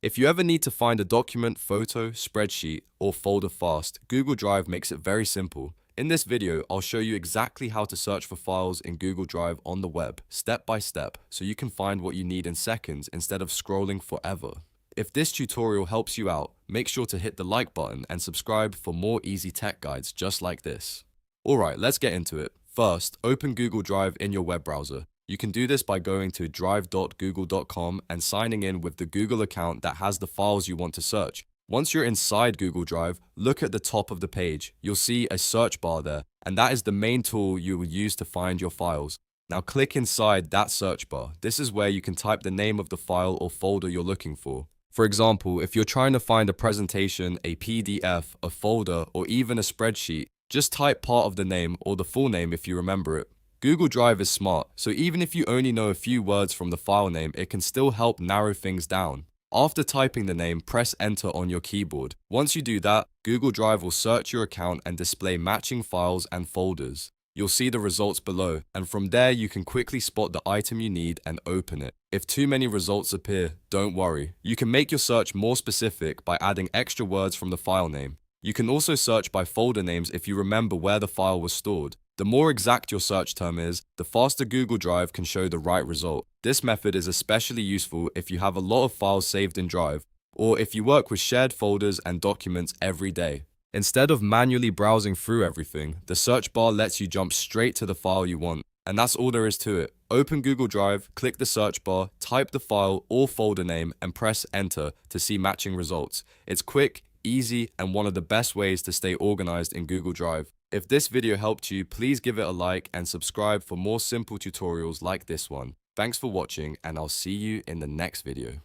If you ever need to find a document, photo, spreadsheet, or folder fast, Google Drive makes it very simple. In this video, I'll show you exactly how to search for files in Google Drive on the web, step by step, so you can find what you need in seconds instead of scrolling forever. If this tutorial helps you out, make sure to hit the like button and subscribe for more easy tech guides just like this. Alright, let's get into it. First, open Google Drive in your web browser. You can do this by going to drive.google.com and signing in with the Google account that has the files you want to search. Once you're inside Google Drive, look at the top of the page. You'll see a search bar there, and that is the main tool you will use to find your files. Now click inside that search bar. This is where you can type the name of the file or folder you're looking for. For example, if you're trying to find a presentation, a PDF, a folder, or even a spreadsheet, just type part of the name or the full name if you remember it. Google Drive is smart, so even if you only know a few words from the file name, it can still help narrow things down. After typing the name, press enter on your keyboard. Once you do that, Google Drive will search your account and display matching files and folders. You'll see the results below, and from there you can quickly spot the item you need and open it. If too many results appear, don't worry. You can make your search more specific by adding extra words from the file name. You can also search by folder names if you remember where the file was stored. The more exact your search term is, the faster Google Drive can show the right result. This method is especially useful if you have a lot of files saved in Drive, or if you work with shared folders and documents every day. Instead of manually browsing through everything, the search bar lets you jump straight to the file you want. And that's all there is to it. Open Google Drive, click the search bar, type the file or folder name, and press enter to see matching results. It's quick, easy, and one of the best ways to stay organized in Google Drive. If this video helped you, please give it a like and subscribe for more simple tutorials like this one. Thanks for watching, and I'll see you in the next video.